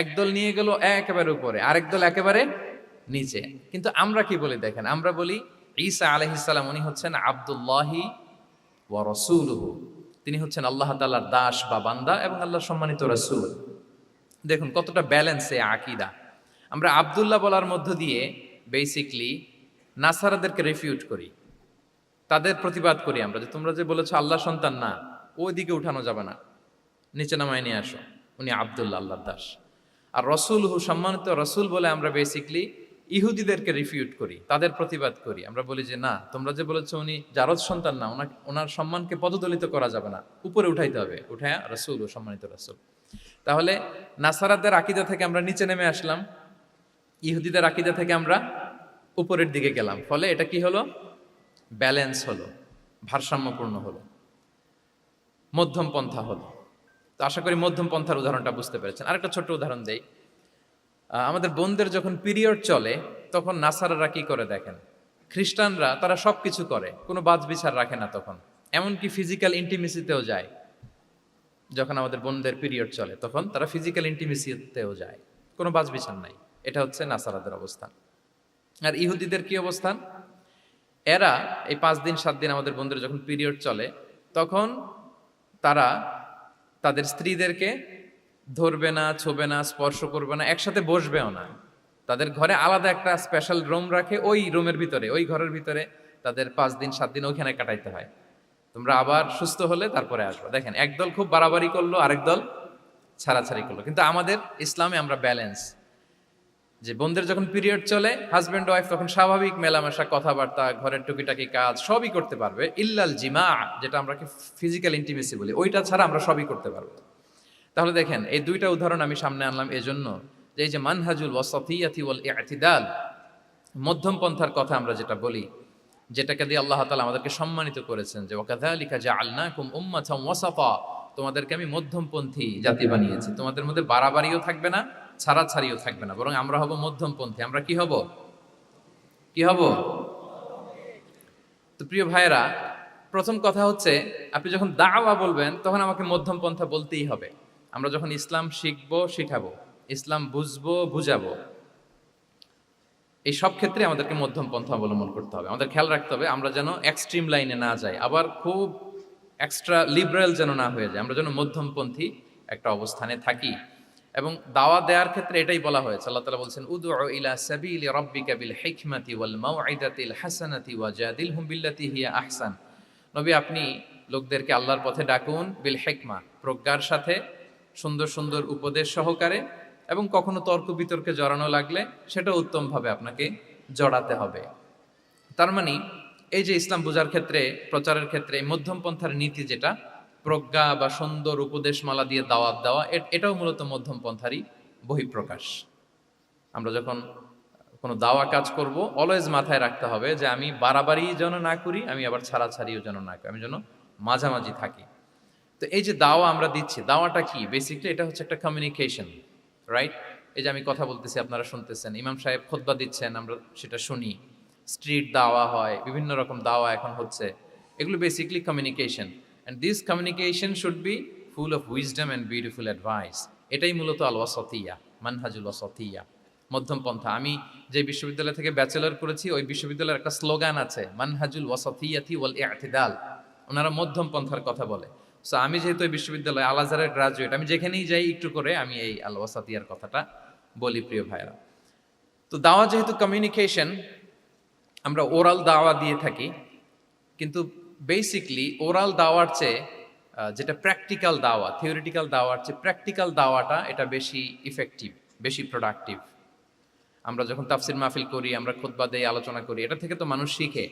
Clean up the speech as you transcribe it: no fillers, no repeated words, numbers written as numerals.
একদল নিয়ে গেল একেবারে উপরে, আরেক দল একেবারে নিচে। কিন্তু আমরা কি বলি দেখেন, আমরা বলি ঈসা আলাইহিস সালাম উনি হচ্ছেন আব্দুল্লাহি ওয়া রাসূলুহু, তিনি হচ্ছেন আল্লাহ তাআলার দাস বা বান্দা এবং আল্লাহর সম্মানিত রাসূল। দেখুন কতটা ব্যালেন্স এই আকীদা। আমরা আব্দুল্লাহ বলার মধ্য দিয়ে বেসিক্যালি নাসারাদেরকে রিফিউট করি, তাদের প্রতিবাদ করি আমরা যে তোমরা যে বলেছো আল্লাহ সন্তান না, ওইদিকে উঠানো যাবে না, নিচে নামায় নিয়ে আসো, উনি আব্দুল্লাহ আল্লাহর দাস। আর রসুলহু সম্মানিত রসুল বলে আমরা বেসিকলি ইহুদিদেরকে রিফিউট করি, তাদের প্রতিবাদ করি। আমরা বলি যে না, তোমরা যে বলেছো উনি জারদ সন্তান না, ওনার সম্মানকে পদদলিত করা যাবে না, উপরে উঠাইতে হবে, উঠায়া রসুল ও সম্মানিত রসুল। তাহলে নাসারাদের আকিদা থেকে আমরা নিচে নেমে আসলাম, ইহুদিদের আকিদা থেকে আমরা উপরের দিকে গেলাম। ফলে এটা কি হলো? ব্যালেন্স হলো, ভারসাম্যপূর্ণ হলো, মধ্যম পন্থা হলো। তো আশা করি মধ্যম পন্থার উদাহরণটা বুঝতে পেরেছেন। আরেকটা ছোট্ট উদাহরণ দেই। আমাদের বোনদের যখন পিরিয়ড চলে তখন নাসারারা কি করে দেখেন, খ্রিস্টানরা তারা সব কিছু করে, কোনো বাজ বিচার রাখে না তখন, এমনকি ফিজিক্যাল ইন্টিমেসিতেও যায়। যখন আমাদের বোনদের পিরিয়ড চলে তখন তারা ফিজিক্যাল ইন্টিমেসিতেও যায়, কোনো বাজ বিচার নাই। এটা হচ্ছে নাসারাদের অবস্থান। আর ইহুদিদের কি অবস্থান? এরা এই 5 দিন 7 দিন আমাদের বোনদের যখন পিরিয়ড চলে তখন তারা তাদের স্ত্রীদেরকে ধরবে না, ছোবে না, স্পর্শ করবে না, একসাথে বসবেও না। তাদের ঘরে আলাদা একটা স্পেশাল রুম রাখে, ওই রুমের ভিতরে, ওই ঘরের ভিতরে তাদের 5 দিন 7 দিন ওইখানে কাটাইতে হয়। তোমরা আবার সুস্থ হলে তারপরে আসবে। দেখেন, একদল খুব বাড়াবাড়ি করলো, আরেক দল ছাড়াছাড়ি করলো। কিন্তু আমাদের ইসলামে আমরা ব্যালেন্স, যে বোনদের যখন পিরিয়ড চলে হাজব্যান্ড ওয়াইফ তখন স্বাভাবিক মেলামেশা, কথাবার্তা, ঘরের টুকিটাকি কাজ সবই করতে পারবে, ইল্লাল জিমা, যেটা আমরা ফিজিক্যাল ইন্টিমেসি বলি, ওইটা ছাড়া আমরা সবই করতে পারবো। তাহলে দেখেন, এই দুইটা উদাহরণ আমি সামনে আনলাম এজন্য যে এই যে মানহাজুল ওয়াসাতিয়াতি ওয়াল ইতিদাল, মধ্যম পন্থার কথা আমরা যেটা বলি, যেটাকে দিয়ে আল্লাহ তাআলা আমাদেরকে সম্মানিত করেছেন, যে ওয়াকাযালিকা জাআলনাকুম উম্মাতাম ওয়াসাতা, তোমাদেরকে আমি মধ্যমপন্থী জাতি বানিয়েছি, তোমাদের মধ্যে বাড়াবাড়িও থাকবে না, ছাড়াছাড়িও থাকবে না, বরং আমরা হব মধ্যমপন্থী। আমরা কি হব? কি হব? তো প্রিয় ভাইয়েরা, প্রথম কথা হচ্ছে আপনি যখন দাওয়া বলবেন তখন আমাকে মধ্যম পন্থা বলতেই হবে। আমরা যখন ইসলাম শিখবো, শিখাবো, ইসলাম বুঝবো, বুঝাবো, এই সব ক্ষেত্রে আমাদেরকে মধ্যম পন্থা অবলম্বন করতে হবে। আমাদের খেয়াল রাখতে হবে আমরা যেন এক্সট্রিম লাইনে না যাই, আবার খুব এক্সট্রা লিবারেল যেন না হয়ে যায়, আমরা যেন মধ্যমপন্থী একটা অবস্থানে থাকি। এবং দাওয়া দেওয়ার ক্ষেত্রে এটাই বলা হয়েছে, আল্লাহ তাআলা বলছেন উদউ ইলা সাবিলি রাব্বিকা বিল হিকমাতি ওয়াল মাউইদাতিল হাসানাতি ওয়াজাদিলহুম বিল্লাতি হিয়া আহসান। নবী, আপনি লোকদেরকে আল্লাহর পথে ডাকুন, বিল হিকমা, প্রজ্ঞার সাথে, সুন্দর সুন্দর উপদেশ সহকারে, এবং কখনো তর্ক বিতর্কে জড়ানো লাগলে সেটা উত্তমভাবে আপনাকে জড়াতে হবে। তার মানে এই যে ইসলাম বোঝার ক্ষেত্রে, প্রচারের ক্ষেত্রে মধ্যম পন্থার নীতি, যেটা প্রজ্ঞা বা সুন্দর উপদেশমালা দিয়ে দাওয়াত দেওয়া, এটাও মূলত মধ্যম পন্থারই বহিঃপ্রকাশ। আমরা যখন কোনো দাওয়া কাজ করব অলওয়েজ মাথায় রাখতে হবে যে আমি বাড়াবাড়ি যেন না করি, আমি আবার ছাড়াছাড়িও যেন না করি, আমি যেন মাঝামাঝি থাকি। তো এই যে দাওয়া আমরা দিচ্ছি, দাওয়াটা কি? বেসিক্যালি এটা হচ্ছে একটা কমিউনিকেশন, রাইট? এই যে আমি কথা বলতেছি, আপনারা শুনতেছেন, ইমাম সাহেব খুতবা দিচ্ছেন, আমরা সেটা শুনি, স্ট্রিট দাওয়া হয়, বিভিন্ন রকম দাওয়া এখন হচ্ছে, এগুলো basically communication. And this communication should be full of wisdom and beautiful advice. এটাই মূলত আল ওয়াসাতিয়া, মানহাজুল ওয়াসাতিয়া, মধ্যম পন্থা। আমি যে বিশ্ববিদ্যালয় থেকে ব্যাচেলর করেছি, ওই বিশ্ববিদ্যালয়ের একটা স্লোগান আছে, মানহাজুল ওয়াসাতিয়াতি ওয়াল ইতিদাল। ওনারা মধ্যম পন্থার কথা বলে। সো আমি যেহেতু এই বিশ্ববিদ্যালয় আল আজহারের গ্রাজুয়েট, আমি যেখানেই যাই একটু করে আমি এই আল ওয়াসাতিয়ার কথাটা বলি, প্রিয় ভাইরা। তো দাওয়া যেহেতু কমিউনিকেশন, আমরা ওরাল দাওয়া দিয়ে থাকি, কিন্তু বেসিকলি ওরাল দাওয়ার চেয়ে যেটা প্র্যাকটিক্যাল দাওয়া, থিওরিটিক্যাল দাওয়ার চেয়ে প্র্যাকটিক্যাল দাওয়াটা এটা বেশি ইফেক্টিভ, বেশি প্রোডাক্টিভ। আমরা যখন তাফসির মাহফিল করি, আমরা খুতবা দেই, আলোচনা করি, এটা থেকে তো মানুষ শিখে।